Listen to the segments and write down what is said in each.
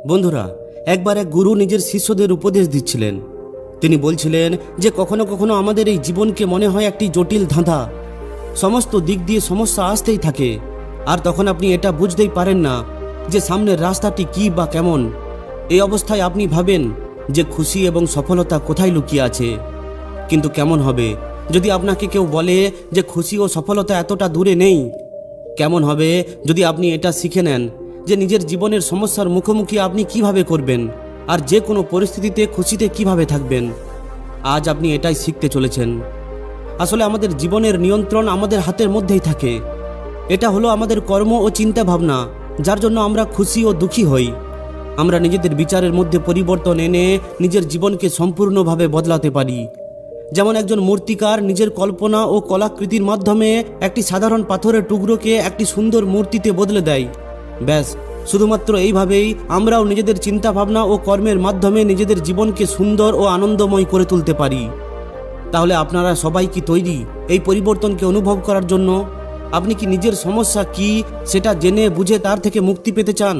বন্ধুরা, একবার এক গুরু নিজের শিষ্যদের উপদেশ দিচ্ছিলেন। তিনি বলছিলেন যে কখনো কখনো আমাদের এই জীবনকে মনে হয় একটি জটিল ধাঁধা। সমস্ত দিক দিয়ে সমস্যা আসতেই থাকে, আর তখন আপনি এটা বুঝতেই পারেন না যে সামনের রাস্তাটি কি বা কেমন। এই অবস্থায় আপনি ভাবেন যে খুশি এবং সফলতা কোথায় লুকিয়ে আছে। কিন্তু কেমন হবে যদি আপনাকে কেউ বলে যে খুশি ও সফলতা এতটা দূরে নেই? কেমন হবে যদি আপনি এটা শিখে নেন যে নিজের জীবনের সমস্যার মুখোমুখি আপনি কিভাবে করবেন, আর যে কোনো পরিস্থিতিতে খুশিতে কিভাবে থাকবেন? আজ আপনি এটাই শিখতে চলেছেন। আসলে আমাদের জীবনের নিয়ন্ত্রণ আমাদের হাতের মধ্যেই থাকে। এটা হলো আমাদের কর্ম ও চিন্তা ভাবনা, যার জন্য আমরা খুশি ও দুঃখী হই। আমরা নিজেদের বিচারের মধ্যে পরিবর্তন এনে নিজের জীবনকে সম্পূর্ণভাবে বদলাতে পারি। যেমন একজন মূর্তিকার নিজের কল্পনা ও কলাকৃতির মাধ্যমে একটি সাধারণ পাথরের টুকরোকে একটি সুন্দর মূর্তিতে বদলে দেয়। ব্যাস, শুধুমাত্র এইভাবেই আমরাও নিজেদের চিন্তা ভাবনা ও কর্মের মাধ্যমে নিজেদের জীবনকে সুন্দর ও আনন্দময় করে তুলতে পারি। তাহলে আপনারা সবাই কি তৈরি এই পরিবর্তনকে অনুভব করার জন্য? আপনি কি নিজের সমস্যা কি সেটা জেনে বুঝে তার থেকে মুক্তি পেতে চান?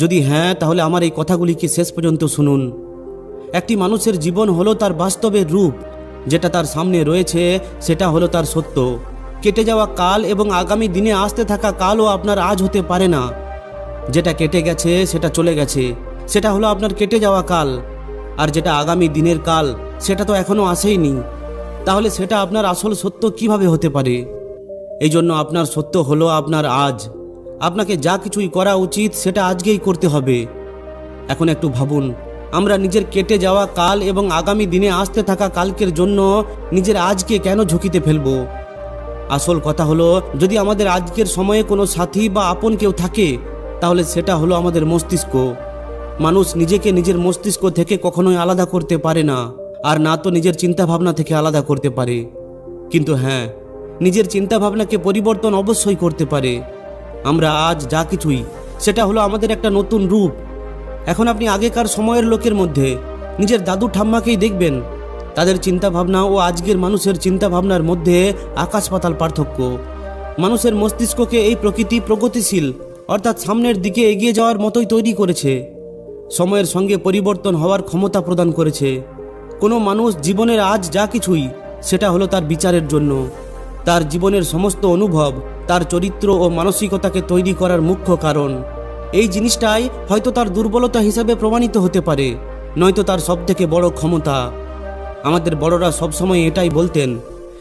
যদি হ্যাঁ, তাহলে আমার এই কথাগুলিকে শেষ পর্যন্ত শুনুন। একটি মানুষের জীবন হলো তার বাস্তবের রূপ। যেটা তার সামনে রয়েছে সেটা হলো তার সত্য। কেটে যাওয়া কাল এবং আগামী দিনে আসতে থাকা কালও আপনার আজ হতে পারে না। যেটা কেটে গেছে সেটা চলে গেছে, সেটা হলো আপনার কেটে যাওয়া কাল। আর যেটা আগামী দিনের কাল সেটা তো এখনো আসেইনি। তাহলে সেটা আপনার আসল সত্য কিভাবে হতে পারে? এই জন্য আপনার সত্য হলো আপনার আজ। আপনাকে যা কিছুই করা উচিত সেটা আজকেই করতে হবে। এখন একটু ভাবুন, আমরা নিজের কেটে যাওয়া কাল এবং আগামী দিনে আসতে থাকা কালকের জন্য নিজের আজকে কেন ঝুঁকিতে ফেলব? আসল কথা হলো, যদি আমাদের আজকের সময়ে কোনো সাথী বা আপন কেউ থাকে, তাহলে সেটা হলো আমাদের মস্তিষ্ক। মানুষ নিজেকে নিজের মস্তিষ্ক থেকে কখনোই আলাদা করতে পারে না, আর না তো নিজের চিন্তাভাবনা থেকে আলাদা করতে পারে। কিন্তু হ্যাঁ, নিজের চিন্তাভাবনাকে পরিবর্তন অবশ্যই করতে পারে। আমরা আজ যা কিছুই, সেটা হলো আমাদের একটা নতুন রূপ। এখন আপনি আগেকার সময়ের লোকের মধ্যে নিজের দাদু ঠাম্মাকেই দেখবেন। তাদের চিন্তাভাবনা ও আজকের মানুষের চিন্তাভাবনার মধ্যে আকাশ পাতাল পার্থক্য। মানুষের মস্তিষ্ককে এই প্রকৃতি প্রগতিশীল, অর্থাৎ সামনের দিকে এগিয়ে যাওয়ার মতোই তৈরি করেছে। সময়ের সঙ্গে পরিবর্তন হওয়ার ক্ষমতা প্রদান করেছে। কোনো মানুষ জীবনের আজ যা কিছুই, সেটা হলো তার বিচারের জন্য। তার জীবনের সমস্ত অনুভব তার চরিত্র ও মানসিকতাকে তৈরি করার মুখ্য কারণ। এই জিনিসটাই হয়তো তার দুর্বলতা হিসাবে প্রমাণিত হতে পারে, নয়তো তার সবথেকে বড় ক্ষমতা। আমাদের বড়রা সবসময় এটাই বলতেন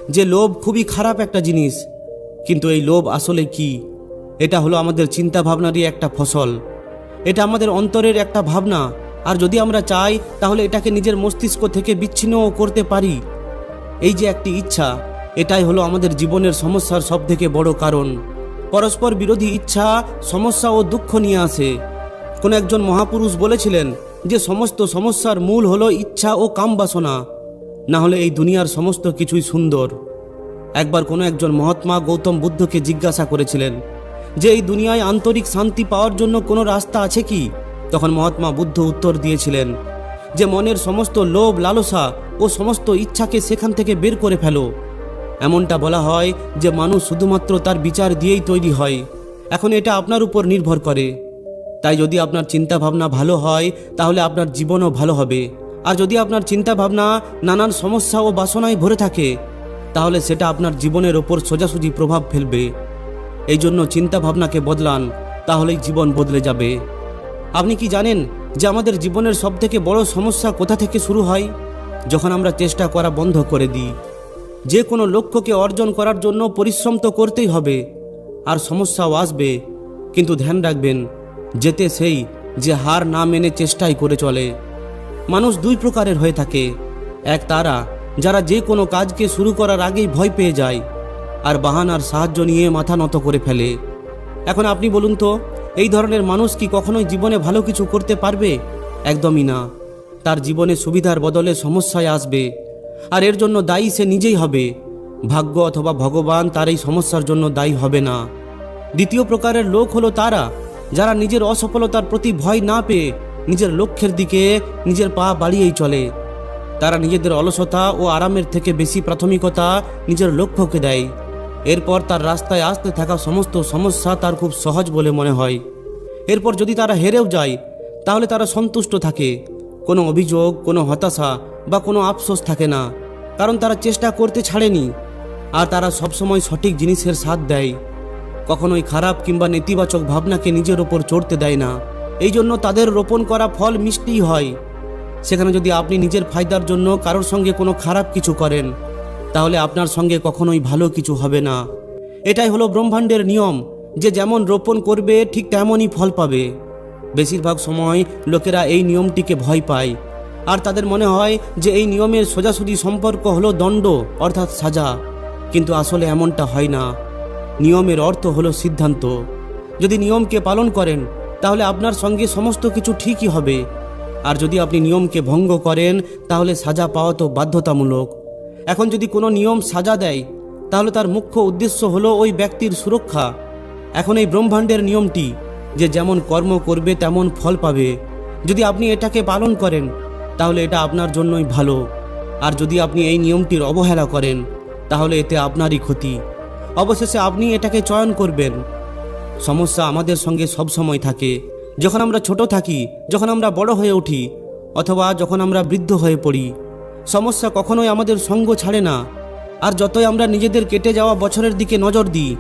যে লোভ খুবই খারাপ একটা জিনিস। কিন্তু এই লোভ আসলে কি? এটা হলো আমাদের চিন্তা ভাবনারই একটা ফসল। এটা আমাদের অন্তরের একটা ভাবনা, আর যদি আমরা চাই তাহলে এটাকে নিজের মস্তিষ্ক থেকে বিচ্ছিন্নও করতে পারি। এই যে একটি ইচ্ছা, এটাই হলো আমাদের জীবনের সমস্যার সবথেকে বড় কারণ। পরস্পর বিরোধী ইচ্ছা সমস্যা ও দুঃখ নিয়ে আসে। কোন একজন মহাপুরুষ বলেছিলেন যে সমস্ত সমস্যার মূল হলো ইচ্ছা ও কাম বাসনা, না হলে এই দুনিয়ার সমস্ত কিছুই সুন্দর। একবার কোনো একজন মহাত্মা গৌতম বুদ্ধকে জিজ্ঞাসা করেছিলেন যে এই দুনিয়ায় আন্তরিক শান্তি পাওয়ার জন্য কোনো রাস্তা আছে কি? তখন মহাত্মা বুদ্ধ উত্তর দিয়েছিলেন যে মনের সমস্ত লোভ লালসা ও সমস্ত ইচ্ছাকে সেখান থেকে বের করে ফেলো। এমনটা বলা হয় যে মানুষ শুধুমাত্র তার বিচার দিয়েই তৈরি হয়। এখন এটা আপনার উপর নির্ভর করে। তাই যদি আপনার চিন্তা ভাবনা ভালো হয়, তাহলে আপনার জীবনও ভালো হবে। আর যদি আপনার চিন্তা ভাবনা নানান সমস্যা ও বাসনায় ভরে থাকে, তাহলে সেটা আপনার জীবনের ওপর সোজাসুজি প্রভাব ফেলবে। এই জন্য চিন্তা ভাবনাকে বদলান, তাহলেই জীবন বদলে যাবে। আপনি কি জানেন যে আমাদের জীবনের সবথেকে বড় সমস্যা কোথা থেকে শুরু হয়? যখন আমরা চেষ্টা করা বন্ধ করে দিই। যে কোনো লক্ষ্যকে অর্জন করার জন্য পরিশ্রম তো করতেই হবে, আর সমস্যাও আসবে। কিন্তু ধ্যান রাখবেন, যেতে সেই যে হার না মেনে চেষ্টাই করে চলে। মানুষ দুই প্রকারের হয়ে থাকে। এক তারা যারা যে কোনো কাজকে শুরু করার আগেই ভয় পেয়ে যায়, আর বাহানার সাহায্য নিয়ে মাথা নত করে ফেলে। এখন আপনি বলুন তো, এই ধরনের মানুষ কি কখনোই জীবনে ভালো কিছু করতে পারবে? একদমই না। তার জীবনে সুবিধার বদলে সমস্যায় আসবে, আর এর জন্য দায়ী সে নিজেই হবে। ভাগ্য অথবা ভগবান তার এই সমস্যার জন্য দায়ী হবে না। দ্বিতীয় প্রকারের লোক হলো তারা যারা নিজের অসফলতার প্রতি ভয় না পেয়ে নিজের লক্ষ্যের দিকে নিজের পা বাড়িয়েই চলে। তারা নিজেদের অলসতা ও আরামের থেকে বেশি প্রাথমিকতা নিজের লক্ষ্যকে দেয়। এরপর তার রাস্তায় আসতে থাকা সমস্ত সমস্যা তার খুব সহজ বলে মনে হয়। এরপর যদি তারা হেরেও যায়, তাহলে তারা সন্তুষ্ট থাকে। কোনো অভিযোগ, কোনো হতাশা বা কোনো আফসোস থাকে না, কারণ তারা চেষ্টা করতে ছাড়েনি আর তারা সবসময় সঠিক জিনিসের সাথ দেয়। কখনোই খারাপ কিংবা নেতিবাচক ভাবনাকে নিজের ওপর চড়তে দেয় না। এই জন্য তাদের রোপণ করা ফল মিষ্টিই হয়। সেখানে যদি আপনি নিজের ফায়দার জন্য কারোর সঙ্গে কোনো খারাপ কিছু করেন, তাহলে আপনার সঙ্গে কখনোই ভালো কিছু হবে না। এটাই হলো ব্রহ্মাণ্ডের নিয়ম, যে যেমন রোপণ করবে ঠিক তেমনই ফল পাবে। বেশিরভাগ সময় লোকেরা এই নিয়মটিকে ভয় পায় আর তাদের মনে হয় যে এই নিয়মের সোজাসুজি সম্পর্ক হলো দণ্ড, অর্থাৎ সাজা। কিন্তু আসলে এমনটা হয় না। নিয়মের অর্থ হলো সিদ্ধান্ত। যদি নিয়মকে পালন করেন, তাহলে আপনার সঙ্গে সমস্ত কিছু ঠিকই হবে। আর যদি আপনি নিয়মকে ভঙ্গ করেন, তাহলে সাজা পাওয়া তো বাধ্যতামূলক। এখন যদি কোনো নিয়ম সাজা দেয়, তাহলে তার মুখ্য উদ্দেশ্য হলো ওই ব্যক্তির সুরক্ষা। এখন এই ব্রহ্মাণ্ডের নিয়মটি যে যেমন কর্ম করবে তেমন ফল পাবে। যদি আপনি এটাকে পালন করেন, তাহলে এটা আপনার জন্যই ভালো। আর যদি আপনি এই নিয়মটির অবহেলা করেন, তাহলে এতে আপনারই ক্ষতি। অবশেষে আপনি এটাকে চয়ন করবেন। সমস্যা আমাদের সঙ্গে সব সময় থাকে। যখন আমরা ছোট থাকি, যখন আমরা বড় হয়ে উঠি, অথবা যখন আমরা বৃদ্ধ হয়ে পড়ি, সমস্যা কখনোই আমাদের সঙ্গ ছাড়ে না। আর যতই আমরা নিজেদের কেটে যাওয়া বছরের দিকে নজর দিই,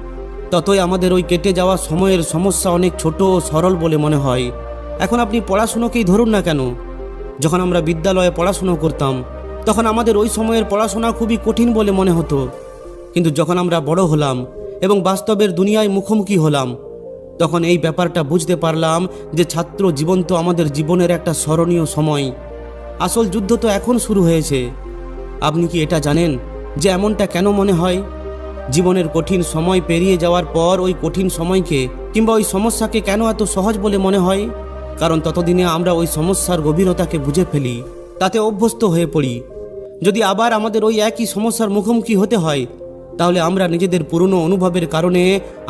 ততই আমাদের ওই কেটে যাওয়া সময়ের সমস্যা অনেক ছোট ও সরল বলে মনে হয়। এখন আপনি পড়াশুনোকেই ধরুন না কেন। যখন আমরা বিদ্যালয়ে পড়াশুনো করতাম, তখন আমাদের ওই সময়ের পড়াশোনা খুবই কঠিন বলে মনে হতো। কিন্তু যখন আমরা বড় হলাম এবং বাস্তবের দুনিয়ায় মুখোমুখি হলাম, তখন এই ব্যাপারটা বুঝতে পারলাম যে ছাত্র জীবন তো আমাদের জীবনের একটা স্মরণীয় সময়। আসল যুদ্ধ তো এখন শুরু হয়েছে। আপনি কি এটা জানেন যে এমনটা কেন মনে হয়? জীবনের কঠিন সময় পেরিয়ে যাওয়ার পর ওই কঠিন সময়কে কিংবা ওই সমস্যাকে কেন এত সহজ বলে মনে হয়? কারণ ততদিনে আমরা ওই সমস্যার গভীরতাকে বুঝে ফেলি, তাতে অভ্যস্ত হয়ে পড়ি। যদি আবার আমাদের ওই একই সমস্যার মুখোমুখি হতে হয়, তাহলে আমরা নিজেদের পুরনো অনুভবের কারণে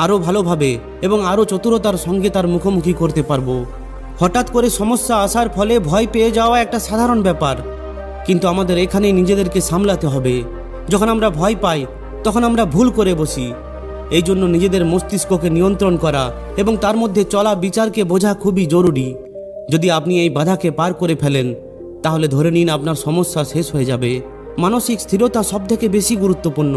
আরও ভালোভাবে এবং আরও চতুরতার সঙ্গে তার মুখোমুখি করতে পারবো। হঠাৎ করে সমস্যা আসার ফলে ভয় পেয়ে যাওয়া একটা সাধারণ ব্যাপার, কিন্তু আমাদের এখানেই নিজেদেরকে সামলাতে হবে। যখন আমরা ভয় পাই, তখন আমরা ভুল করে বসি। এই জন্য নিজেদের মস্তিষ্ককে নিয়ন্ত্রণ করা এবং তার মধ্যে চলা বিচারকে বোঝা খুবই জরুরি। যদি আপনি এই বাধাকে পার করে ফেলেন, তাহলে ধরে নিন আপনার সমস্যা শেষ হয়ে যাবে। মানসিক স্থিরতা সবথেকে বেশি গুরুত্বপূর্ণ,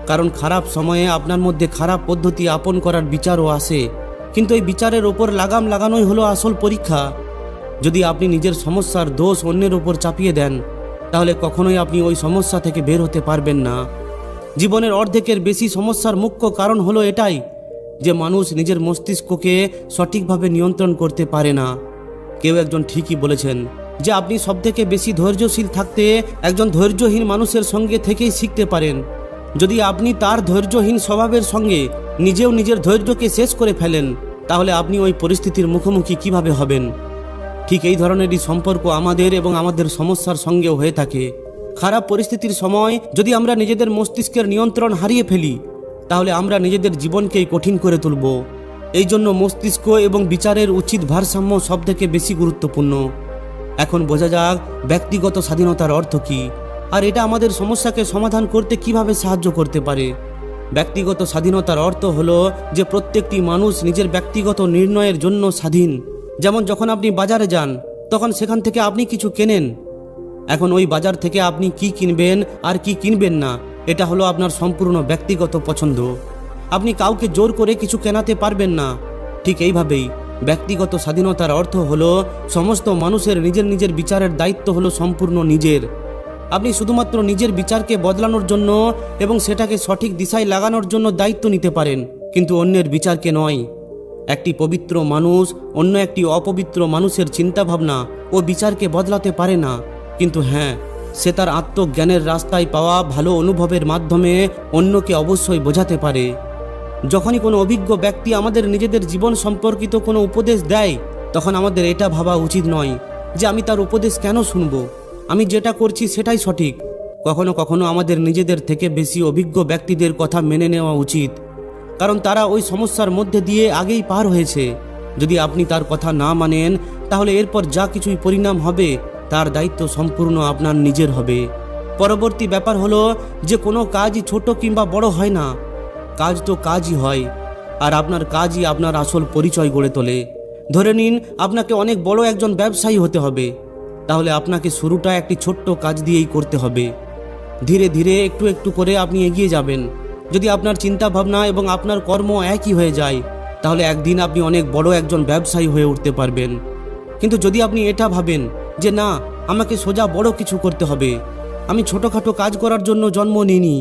কারণ খারাপ সময়ে আপনার মধ্যে খারাপ পদ্ধতি আপন করার বিচারও আসে, কিন্তু এই বিচারের ওপর লাগাম লাগানোই হলো আসল পরীক্ষা। যদি আপনি নিজের সমস্যার দোষ অন্যের ওপর চাপিয়ে দেন, তাহলে কখনোই আপনি ওই সমস্যা থেকে বের হতে পারবেন না। জীবনের অর্ধেকের বেশি সমস্যার মুখ্য কারণ হলো এটাই যে মানুষ নিজের মস্তিষ্ককে সঠিকভাবে নিয়ন্ত্রণ করতে পারে না। কেউ একজন ঠিকই বলেছেন যে আপনি সবথেকে বেশি ধৈর্যশীল থাকতে একজন ধৈর্যহীন মানুষের সঙ্গে থেকেই শিখতে পারেন। যদি আপনি তার ধৈর্যহীন স্বভাবের সঙ্গে নিজেও নিজের ধৈর্যকে শেষ করে ফেলেন, তাহলে আপনি ওই পরিস্থিতির মুখোমুখি কিভাবে হবেন? ঠিক এই ধরনেরই সম্পর্ক আমাদের এবং আমাদের সমস্যার সঙ্গেও হয়ে থাকে। খারাপ পরিস্থিতির সময় যদি আমরা নিজেদের মস্তিষ্কের নিয়ন্ত্রণ হারিয়ে ফেলি, তাহলে আমরা নিজেদের জীবনকেই কঠিন করে তুলব। এই জন্য মস্তিষ্ক এবং বিচারের উচিত ভারসাম্য সবথেকে বেশি গুরুত্বপূর্ণ। এখন বোঝা যাক ব্যক্তিগত স্বাধীনতার অর্থ কী, আর এটা আমাদের সমস্যাকে সমাধান করতে কিভাবে সাহায্য করতে পারে। ব্যক্তিগত স্বাধীনতার অর্থ হলো যে প্রত্যেকটি মানুষ নিজের ব্যক্তিগত নির্ণয়ের জন্য স্বাধীন। যেমন যখন আপনি বাজারে যান, তখন সেখান থেকে আপনি কিছু কেনেন। এখন ওই বাজার থেকে আপনি কি কিনবেন আর কি কিনবেন না, এটা হলো আপনার সম্পূর্ণ ব্যক্তিগত পছন্দ। আপনি কাউকে জোর করে কিছু কেনাতে পারবেন না। ঠিক এইভাবেই ব্যক্তিগত স্বাধীনতার অর্থ হলো সমস্ত মানুষের নিজের নিজের বিচারের দায়িত্ব হলো সম্পূর্ণ নিজের। আপনি শুধুমাত্র নিজের বিচারকে বদলানোর জন্য এবং সেটাকে সঠিক দিশায় লাগানোর জন্য দায়িত্ব নিতে পারেন, কিন্তু অন্যের বিচারকে নয়। একটি পবিত্র মানুষ অন্য একটি অপবিত্র মানুষের চিন্তাভাবনা ও বিচারকে বদলাতে পারে না, কিন্তু হ্যাঁ, সে তার আত্মজ্ঞানের রাস্তায় পাওয়া ভালো অনুভবের মাধ্যমে অন্যকে অবশ্যই বোঝাতে পারে। যখনই কোনো অভিজ্ঞ ব্যক্তি আমাদের নিজেদের জীবন সম্পর্কিত কোনো উপদেশ দেয়, তখন আমাদের এটা ভাবা উচিত নয় যে আমি তার উপদেশ কেন শুনব, আমি যেটা করছি সেটাই সঠিক। কখনো কখনো আমাদের নিজেদের থেকে বেশি অভিজ্ঞ ব্যক্তিদের কথা মেনে নেওয়া উচিত, কারণ তারা ওই সমস্যার মধ্যে দিয়ে আগেই পার হয়েছে। যদি আপনি তার কথা না মানেন, তাহলে এরপর যা কিছুই পরিণাম হবে তার দায়িত্ব সম্পূর্ণ আপনার নিজের হবে। পরবর্তী ব্যাপার হলো যে কোনো কাজই ছোট কিংবা বড় হয় না, কাজ তো কাজই হয়, আর আপনার কাজই আপনার আসল পরিচয় গড়ে তোলে। ধরে নিন আপনাকে অনেক বড় একজন ব্যবসায়ী হতে হবে, তাহলে আপনাকে শুরুটা একটি ছোট্ট কাজ দিয়েই করতে হবে। ধীরে ধীরে একটু একটু করে আপনি এগিয়ে যাবেন। যদি আপনার চিন্তা ভাবনা এবং আপনার কর্ম একই হয়ে যায়, তাহলে একদিন আপনি অনেক বড় একজন ব্যবসায়ী হয়ে উঠতে পারবেন। কিন্তু যদি আপনি এটা ভাবেন যে না, আমাকে সোজা বড় কিছু করতে হবে, আমি ছোটোখাটো কাজ করার জন্য জন্ম নিইনি,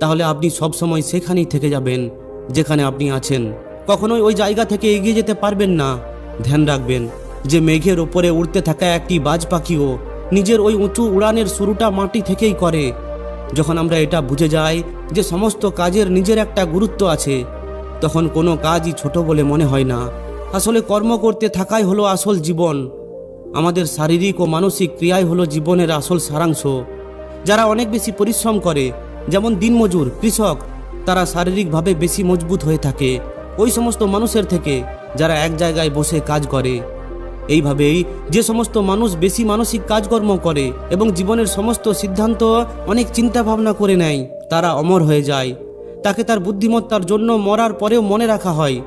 তাহলে আপনি সবসময় সেখানেই থেকে যাবেন যেখানে আপনি আছেন। কখনোই ওই জায়গা থেকে এগিয়ে যেতে পারবেন না। ধ্যান রাখবেন যে মেঘের ওপরে উড়তে থাকা একটি বাজ পাখিও নিজের ওই উঁচু উড়ানের শুরুটা মাটি থেকেই করে। যখন আমরা এটা বুঝে যাই যে সমস্ত কাজের নিজের একটা গুরুত্ব আছে, তখন কোনো কাজই ছোট বলে মনে হয় না। আসলে কর্ম করতে থাকাই হলো আসল জীবন। আমাদের শারীরিক ও মানসিক ক্রিয়াই হলো জীবনের আসল সারাংশ। যারা অনেক বেশি পরিশ্রম করে, যেমন দিনমজুর, কৃষক, তারা শারীরিকভাবে বেশি মজবুত হয়ে থাকে ওই সমস্ত মানুষের থেকে যারা এক জায়গায় বসে কাজ করে। এইভাবেই যে সমস্ত মানুষ বেশি মানসিক কাজকর্ম করে এবং জীবনের সমস্ত সিদ্ধান্ত অনেক চিন্তা ভাবনা করে নেয়, তারা অমর হয়ে যায়। তাকে তার বুদ্ধিমত্তার জন্য মরার পরেও মনে রাখা হয়।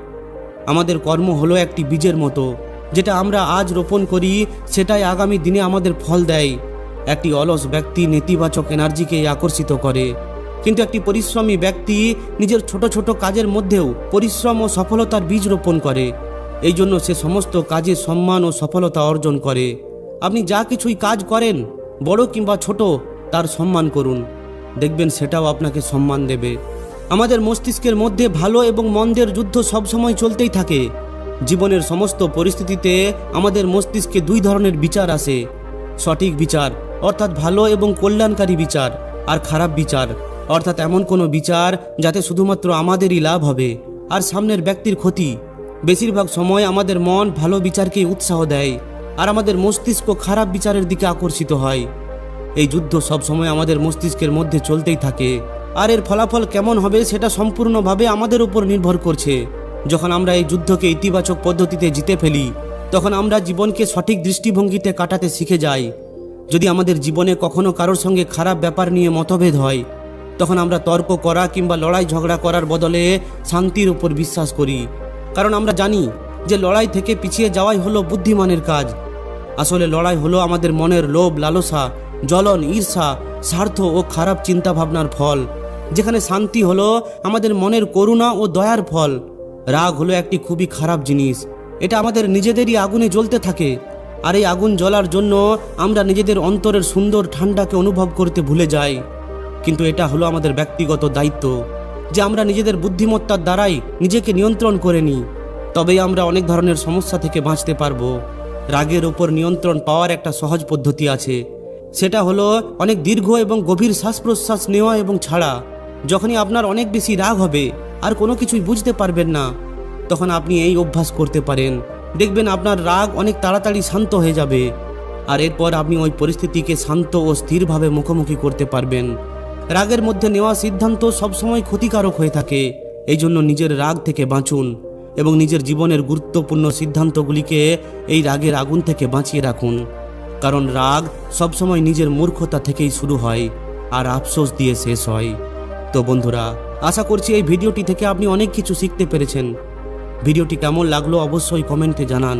আমাদের কর্ম হলো একটি বীজের মতো, যেটা আমরা আজ রোপণ করি সেটাই আগামী দিনে আমাদের ফল দেয়। একটি অলস ব্যক্তি নেতিবাচক এনার্জিকে আকর্ষিত করে, কিন্তু একটি পরিশ্রমী ব্যক্তি নিজের ছোট ছোট কাজের মধ্যেও পরিশ্রম ও সফলতার বীজ রোপণ করে। এই জন্য সে সমস্ত কাজে সম্মান ও সফলতা অর্জন করে। আপনি যা কিছুই কাজ করেন, বড় কিংবা ছোট, তার সম্মান করুন, দেখবেন সেটাও আপনাকে সম্মান দেবে। আমাদের মস্তিষ্কের মধ্যে ভালো এবং মন্দের যুদ্ধ সবসময় চলতেই থাকে। জীবনের সমস্ত পরিস্থিতিতে আমাদের মস্তিষ্কে দুই ধরনের বিচার আসে: সঠিক বিচার অর্থাৎ ভালো এবং কল্যাণকারী বিচার, আর খারাপ বিচার অর্থাৎ এমন কোনো বিচার যাতে শুধুমাত্র আমাদেরই লাভ হবে আর সামনের ব্যক্তির ক্ষতি। বেশিরভাগ সময় আমাদের মন ভালো বিচারকে উৎসাহ দেয় আর আমাদের মস্তিষ্ক খারাপ বিচারের দিকে আকর্ষিত হয়। এই যুদ্ধ সবসময় আমাদের মস্তিষ্কের মধ্যে চলতেই থাকে, আর এর ফলাফল কেমন হবে সেটা সম্পূর্ণভাবে আমাদের উপর নির্ভর করছে। যখন আমরা এই যুদ্ধকে ইতিবাচক পদ্ধতিতে জিতে ফেলি, তখন আমরা জীবনকে সঠিক দৃষ্টিভঙ্গিতে কাটাতে শিখে যাই। যদি আমাদের জীবনে কখনো কারোর সঙ্গে খারাপ ব্যাপার নিয়ে মতভেদ হয়, তখন আমরা তর্ক করা কিংবা লড়াই ঝগড়া করার বদলে শান্তির উপর বিশ্বাস করি, কারণ আমরা জানি যে লড়াই থেকে পিছিয়ে যাওয়াই হলো বুদ্ধিমানের কাজ। আসলে লড়াই হলো আমাদের মনের লোভ, লালসা, জ্বলন, ঈর্ষা, স্বার্থ ও খারাপ চিন্তা ভাবনার ফল, যেখানে শান্তি হলো আমাদের মনের করুণা ও দয়ার ফল। রাগ হলো একটি খুবই খারাপ জিনিস, এটা আমাদের নিজেদেরই আগুনে জ্বলতে থাকে, আর এই আগুন জ্বলার জন্য আমরা নিজেদের অন্তরের সুন্দর ঠান্ডাকে অনুভব করতে ভুলে যাই। কিন্তু এটা হলো আমাদের ব্যক্তিগত দায়িত্ব যে আমরা নিজেদের বুদ্ধিমত্তার দ্বারাই নিজেকে নিয়ন্ত্রণ করে নিই, তবেই আমরা অনেক ধরনের সমস্যা থেকে বাঁচতে পারবো। রাগের ওপর নিয়ন্ত্রণ পাওয়ার একটা সহজ পদ্ধতি আছে, সেটা হলো অনেক দীর্ঘ এবং গভীর শ্বাস প্রশ্বাস নেওয়া এবং ছাড়া। যখনই আপনার অনেক বেশি রাগ হবে আর কোনো কিছুই বুঝতে পারবেন না, তখন আপনি এই অভ্যাস করতে পারেন। দেখবেন আপনার রাগ অনেক তাড়াতাড়ি শান্ত হয়ে যাবে, আর এরপর আপনি ওই পরিস্থিতিকে শান্ত ও স্থিরভাবে মুখোমুখি করতে পারবেন। রাগের মধ্যে নেওয়া সিদ্ধান্ত সবসময় ক্ষতিকারক হয়ে থাকে। এই জন্য নিজের রাগ থেকে বাঁচুন এবং নিজের জীবনের গুরুত্বপূর্ণ সিদ্ধান্তগুলিকে এই রাগের আগুন থেকে বাঁচিয়ে রাখুন, কারণ রাগ সবসময় নিজের মূর্খতা থেকেই শুরু হয় আর আফসোস দিয়ে শেষ হয়। তো বন্ধুরা, আশা করছি এই ভিডিওটি থেকে আপনি অনেক কিছু শিখতে পেরেছেন। ভিডিওটি কেমন লাগলো অবশ্যই কমেন্টে জানান।